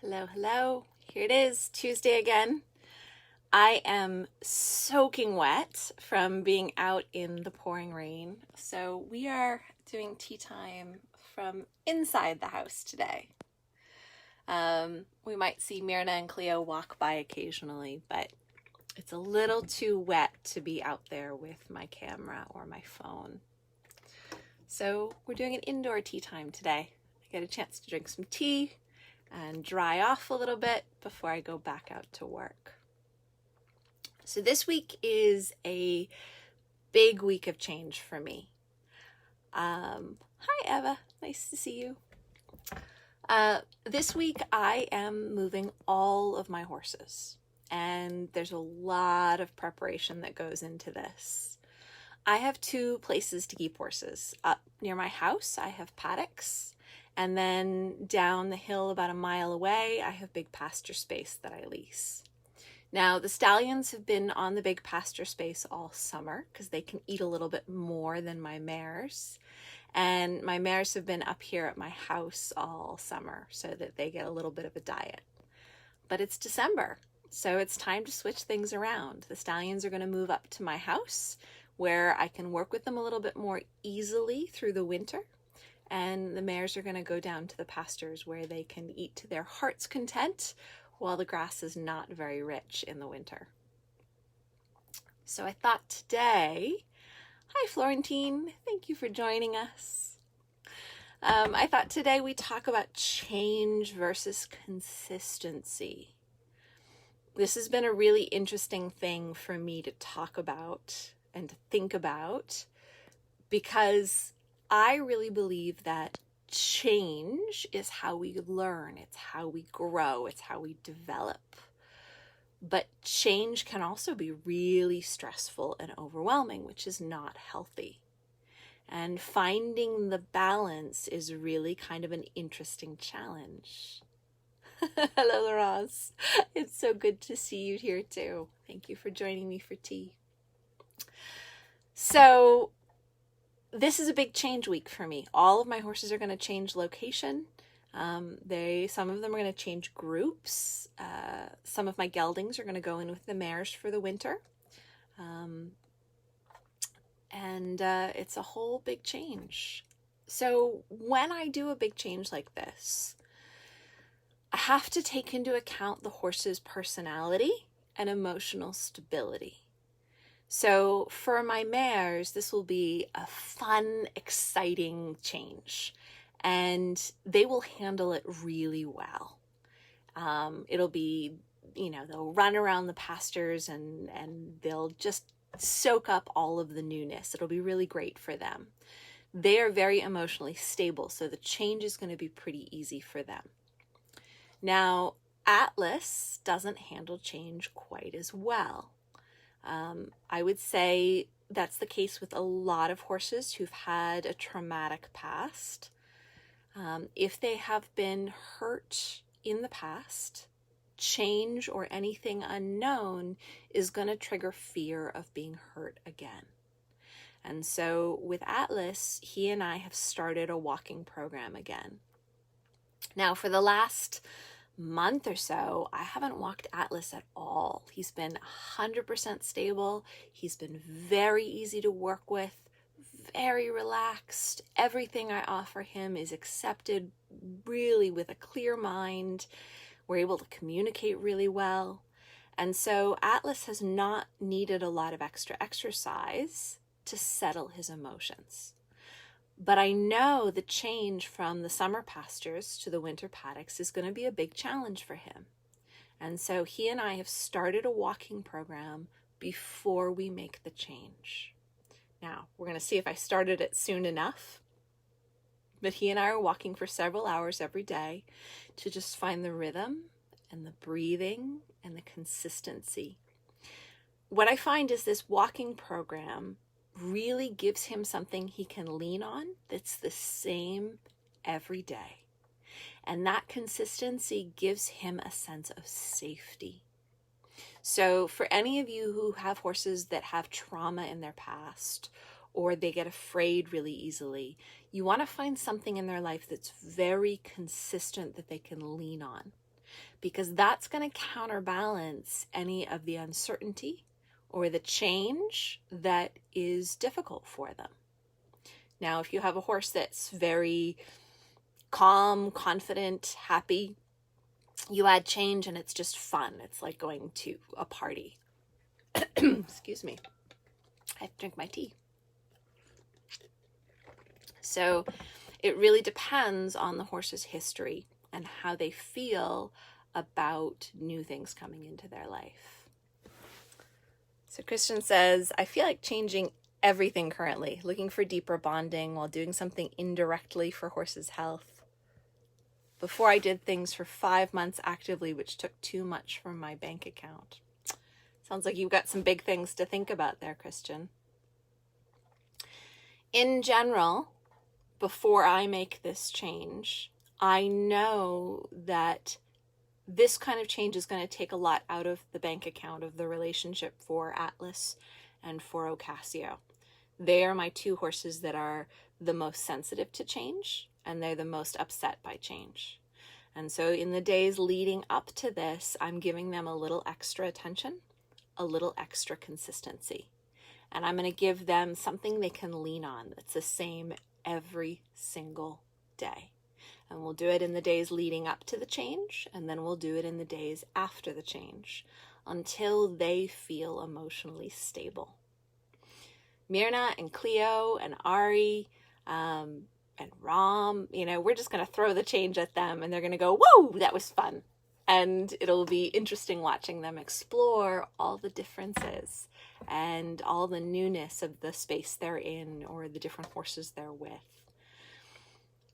Hello, hello. Here it is, Tuesday again. I am soaking wet from being out in the pouring rain. So we are doing tea time from inside the house today. We might see Myrna and Cleo walk by occasionally, but it's a little too wet to be out there with my camera or my phone. So we're doing an indoor tea time today. I get a chance to drink some tea and dry off a little bit before I go back out to work. So this week is a big week of change for me. Hi Eva, nice to see you. This week I am moving all of my horses, and there's a lot of preparation that goes into this. I have two places to keep horses. Up near my house I have paddocks, and then down the hill about a mile away I have big pasture space that I lease. Now the stallions have been on the big pasture space all summer because they can eat a little bit more than my mares. And my mares have been up here at my house all summer so that they get a little bit of a diet. But it's December, so it's time to switch things around. The stallions are going to move up to my house where I can work with them a little bit more easily through the winter. And the mares are going to go down to the pastures where they can eat to their heart's content while the grass is not very rich in the winter. So I thought today, hi Florentine, thank you for joining us. I thought today we talk about change versus consistency. This has been a really interesting thing for me to talk about and to think about, because I really believe that change is how we learn, it's how we grow, it's how we develop. But change can also be really stressful and overwhelming, which is not healthy. And finding the balance is really kind of an interesting challenge. Hello, Laurence. It's so good to see you here too. Thank you for joining me for tea. So this is a big change week for me. All of my horses are going to change location. Some of them are going to change groups. Some of my geldings are going to go in with the mares for the winter. It's a whole big change. So when I do a big change like this, I have to take into account the horse's personality and emotional stability. So for my mares, this will be a fun, exciting change, and they will handle it really well. It'll be, they'll run around the pastures and they'll just soak up all of the newness. It'll be really great for them. They are very emotionally stable, so the change is going to be pretty easy for them. Now, Atlas doesn't handle change quite as well. I would say that's the case with a lot of horses who've had a traumatic past. If they have been hurt in the past, change or anything unknown is going to trigger fear of being hurt again. And so with Atlas, he and I have started a walking program again. Now, for the last month or so, I haven't walked Atlas at all. He's been 100% stable. He's been very easy to work with, very relaxed. Everything I offer him is accepted really with a clear mind. We're able to communicate really well. And so Atlas has not needed a lot of extra exercise to settle his emotions. But I know the change from the summer pastures to the winter paddocks is going to be a big challenge for him. And so he and I have started a walking program before we make the change. Now, we're going to see if I started it soon enough. But he and I are walking for several hours every day to just find the rhythm and the breathing and the consistency. What I find is this walking program really gives him something he can lean on that's the same every day. And that consistency gives him a sense of safety. So for any of you who have horses that have trauma in their past, or they get afraid really easily, you want to find something in their life that's very consistent that they can lean on. because that's going to counterbalance any of the uncertainty or the change that is difficult for them. Now, if you have a horse that's very calm, confident, happy, you add change and it's just fun. It's like going to a party. Excuse me. I have to drink my tea. So it really depends on the horse's history and how they feel about new things coming into their life. So Christian says, I feel like changing everything currently, looking for deeper bonding while doing something indirectly for horses' health. Before I did things for 5 months actively, which took too much from my bank account. Sounds like you've got some big things to think about there, Christian. In general, before I make this change, I know that this kind of change is going to take a lot out of the bank account of the relationship for Atlas and for Ocasio. They are my two horses that are the most sensitive to change, and they're the most upset by change. And so in the days leading up to this, I'm giving them a little extra attention, a little extra consistency. And I'm going to give them something they can lean on that's the same every single day. And we'll do it in the days leading up to the change, and then we'll do it in the days after the change until they feel emotionally stable. Myrna and Cleo and Ari and Ram, we're just going to throw the change at them and they're going to go, whoa, that was fun. And it'll be interesting watching them explore all the differences and all the newness of the space they're in or the different horses they're with.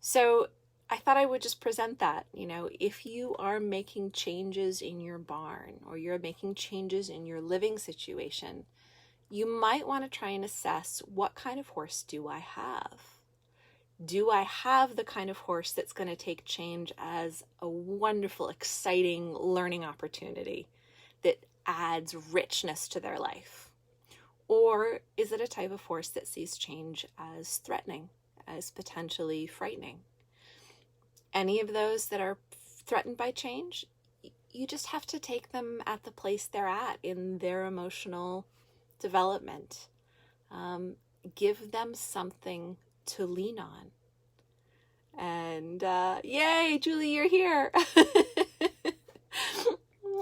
So I thought I would just present that, if you are making changes in your barn or you're making changes in your living situation, you might want to try and assess, what kind of horse do I have? Do I have the kind of horse that's going to take change as a wonderful, exciting learning opportunity that adds richness to their life? Or is it a type of horse that sees change as threatening, as potentially frightening? Any of those that are threatened by change, you just have to take them at the place they're at in their emotional development. Give them something to lean on. And yay, Julie, you're here.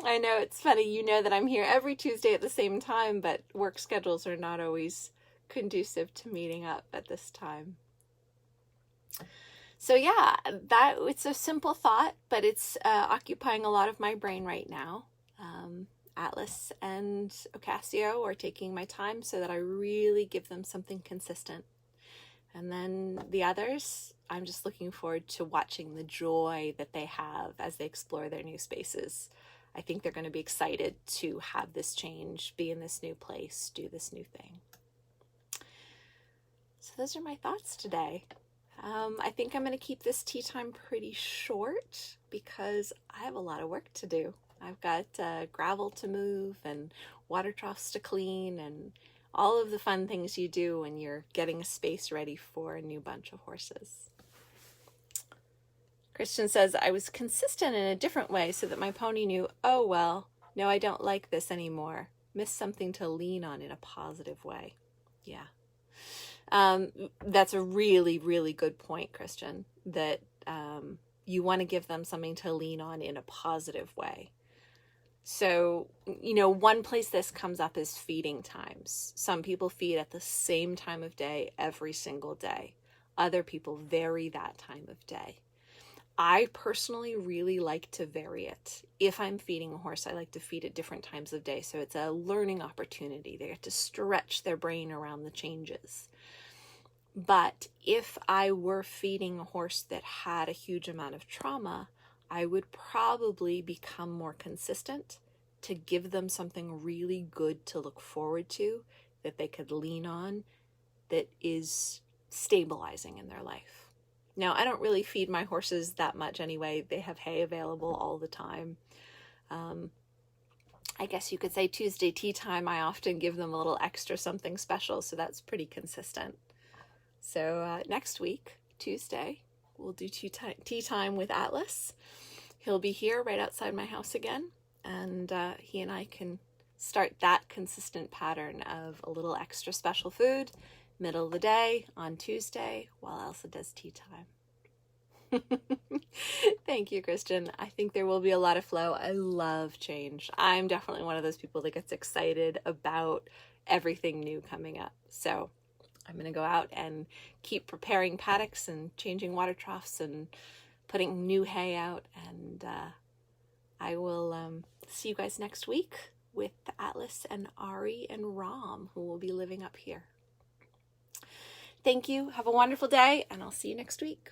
I know it's funny. You know that I'm here every Tuesday at the same time, but work schedules are not always conducive to meeting up at this time. So yeah, it's a simple thought, but it's occupying a lot of my brain right now. Atlas and Ocasio are taking my time so that I really give them something consistent. And then the others, I'm just looking forward to watching the joy that they have as they explore their new spaces. I think they're going to be excited to have this change, be in this new place, do this new thing. So those are my thoughts today. I think I'm going to keep this tea time pretty short because I have a lot of work to do. I've got gravel to move and water troughs to clean and all of the fun things you do when you're getting a space ready for a new bunch of horses. Christian says, I was consistent in a different way so that my pony knew, oh, well, no, I don't like this anymore. Miss something to lean on in a positive way. Yeah. That's a really, really good point, Christian, that you want to give them something to lean on in a positive way. So, one place this comes up is feeding times. Some people feed at the same time of day every single day. Other people vary that time of day. I personally really like to vary it. If I'm feeding a horse, I like to feed at different times of day. So it's a learning opportunity. They get to stretch their brain around the changes. But if I were feeding a horse that had a huge amount of trauma, I would probably become more consistent to give them something really good to look forward to, that they could lean on, that is stabilizing in their life. Now, I don't really feed my horses that much anyway. They have hay available all the time. I guess you could say Tuesday tea time, I often give them a little extra something special, so that's pretty consistent. So next week, Tuesday, we'll do tea time with Atlas. he'll be here right outside my house again, and he and I can start that consistent pattern of a little extra special food, middle of the day on Tuesday, while Elsa does tea time. Thank you, Christian. I think there will be a lot of flow. I love change. I'm definitely one of those people that gets excited about everything new coming up. So I'm going to go out and keep preparing paddocks and changing water troughs and putting new hay out. And I will see you guys next week with Atlas and Ari and Ram, who will be living up here. Thank you. Have a wonderful day, and I'll see you next week.